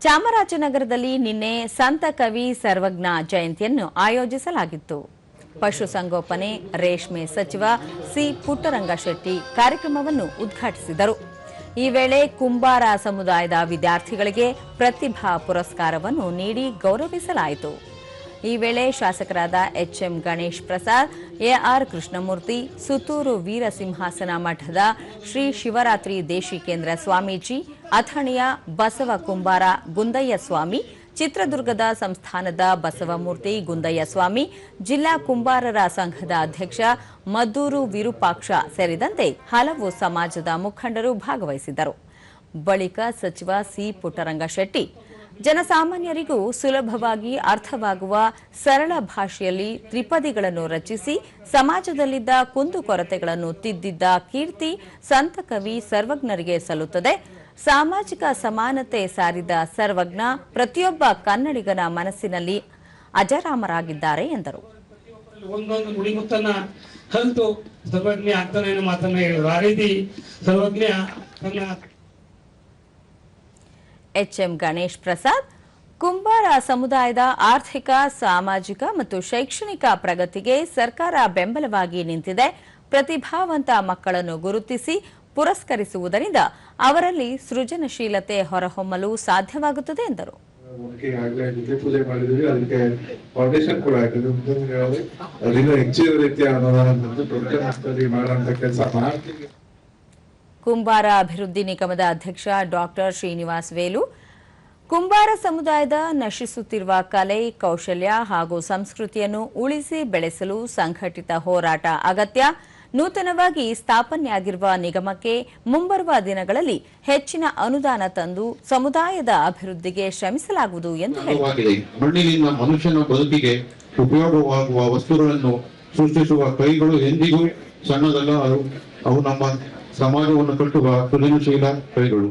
ಚಾಮರಾಜನಗರದಲ್ಲಿ ನಿನ್ನೆ ಸಂತ ಕವಿ ಸರ್ವಜ್ಞ ಜಯಂತಿಯನ್ನು ಆಯೋಜಿಸಲಾಗಿತ್ತು. ಪಶುಸಂಗೋಪನೆ ರೇಷ್ಮೆ ಸಚಿವ ಸಿ ಪುಟ್ಟರಂಗಶೆಟ್ಟಿ ಕಾರ್ಯಕ್ರಮವನ್ನು ಉದ್ಘಾಟಿಸಿದರು. ಈ ವೇಳೆ ಕುಂಬಾರ ಸಮುದಾಯದ ವಿದ್ಯಾರ್ಥಿಗಳಿಗೆ ಪ್ರತಿಭಾ ಪುರಸ್ಕಾರವನ್ನು ನೀಡಿ ಗೌರವಿಸಲಾಯಿತು. ಈ ವೇಳೆ ಶಾಸಕರಾದ ಎಚ್ಎಂ ಗಣೇಶ್ ಪ್ರಸಾದ್, ಎಆರ್ ಕೃಷ್ಣಮೂರ್ತಿ, ಸುತ್ತೂರು ವೀರಸಿಂಹಾಸನ ಮಠದ ಶ್ರೀ ಶಿವರಾತ್ರಿ ದೇಶಿಕೇಂದ್ರ ಸ್ವಾಮೀಜಿ, ಅಥಣಿಯ ಬಸವ ಕುಂಬಾರ ಗುಂದಯ್ಯ ಸ್ವಾಮಿ, ಚಿತ್ರದುರ್ಗದ ಸಂಸ್ಥಾನದ ಬಸವಮೂರ್ತಿ ಗುಂದಯ್ಯ ಸ್ವಾಮಿ, ಜಿಲ್ಲಾ ಕುಂಬಾರರ ಸಂಘದ ಅಧ್ಯಕ್ಷ ಮದ್ದೂರು ವಿರೂಪಾಕ್ಷ ಸೇರಿದಂತೆ ಹಲವು ಸಮಾಜದ ಮುಖಂಡರು ಭಾಗವಹಿಸಿದ್ದರು. ಬಳಿಕ ಸಚಿವ ಸಿ ಪುಟ್ಟರಂಗಶೆಟ್ಟಿ ಜನಸಾಮಾನ್ಯರಿಗೂ ಸುಲಭವಾಗಿ ಅರ್ಥವಾಗುವ ಸರಳ ಭಾಷೆಯಲ್ಲಿ ತ್ರಿಪದಿಗಳನ್ನು ರಚಿಸಿ ಸಮಾಜದಲ್ಲಿದ್ದ ಕುಂದುಕೊರತೆಗಳನ್ನು ತಿದ್ದಿದ್ದ ಕೀರ್ತಿ ಸಂತ ಕವಿ ಸರ್ವಜ್ಞರಿಗೆ ಸಲ್ಲುತ್ತದೆ. ಸಾಮಾಜಿಕ ಸಮಾನತೆ ಸಾರಿದ ಸರ್ವಜ್ಞ ಪ್ರತಿಯೊಬ್ಬ ಕನ್ನಡಿಗನ ಮನಸ್ಸಿನಲ್ಲಿ ಅಜರಾಮರಾಗಿದ್ದಾರೆ ಎಂದರು. ಒಂದೊಂದು ನುಡಿಮುತ್ತನ್ನ ಕಲಿತು ಸರ್ವಜ್ಞ ಆಗ್ತಾನೆ ಮಾತನ್ನ ಹೇಳಿದ್ರು. ಆ ರೀತಿ ಸರ್ವಜ್ಞ ತನ್ನ ಎಚ್ಎಂ ಗಣೇಶ್ ಪ್ರಸಾದ್, ಕುಂಬಾರ ಸಮುದಾಯದ ಆರ್ಥಿಕ, ಸಾಮಾಜಿಕ ಮತ್ತು ಶೈಕ್ಷಣಿಕ ಪ್ರಗತಿಗೆ ಸರ್ಕಾರ ಬೆಂಬಲವಾಗಿ ನಿಂತಿದೆ. ಪ್ರತಿಭಾವಂತ ಮಕ್ಕಳನ್ನು ಗುರುತಿಸಿ ಪುರಸ್ಕರಿಸುವುದರಿಂದ ಅವರಲ್ಲಿ ಸೃಜನಶೀಲತೆ ಹೊರಹೊಮ್ಮಲು ಸಾಧ್ಯವಾಗುತ್ತದೆ ಎಂದರು. ಪೂಜೆ ಮಾಡಿದ್ವಿ, ಅದಕ್ಕೆ ಫೌಂಡೇಶನ್ ಕೂಡ ಹಾಕಿದ್ವಿ. ಹೆಚ್ಚಿನ ರೀತಿಯ ಅನುದಾನ ದೊಡ್ಡ ಮಟ್ಟದಲ್ಲಿ ಮಾಡುವಂತ ಕೆಲಸ ಮಾಡ್ತೀವಿ. ಕುಂಬಾರ ಅಭಿವೃದ್ಧಿ ನಿಗಮದ ಅಧ್ಯಕ್ಷ ಡಾಕ್ಟರ್ ಶ್ರೀನಿವಾಸ್ ವೇಲು, ಕುಂಬಾರ ಸಮುದಾಯದ ನಶಿಸುತ್ತಿರುವ ಕಲೆ, ಕೌಶಲ್ಯ ಹಾಗೂ ಸಂಸ್ಕೃತಿಯನ್ನು ಉಳಿಸಿ ಬೆಳೆಸಲು ಸಂಘಟಿತ ಹೋರಾಟ ಅಗತ್ಯ. ನೂತನವಾಗಿ ಸ್ಥಾಪನೆಯಾಗಿರುವ ನಿಗಮಕ್ಕೆ ಮುಂಬರುವ ದಿನಗಳಲ್ಲಿ ಹೆಚ್ಚಿನ ಅನುದಾನ ತಂದು ಸಮುದಾಯದ ಅಭಿವೃದ್ಧಿಗೆ ಶ್ರಮಿಸಲಾಗುವುದು ಎಂದು ಹೇಳಿದರು. ಮಣ್ಣಿನಿಂದ ಮನುಷ್ಯನ ಬದುಕಿಗೆ ಉಪಯೋಗವಾಗುವ ವಸ್ತುಗಳನ್ನು ಸೃಷ್ಟಿಸುವ ಕೈಗಳು ಎಂದಿಗೂ ಸಣ್ಣದಲ್ಲ. ಅವು ನಮ್ಮ ಸಮಾಜವನ್ನು ಕಟ್ಟುವ ಸೃಜನಶೀಲ ಕೈಗಳು.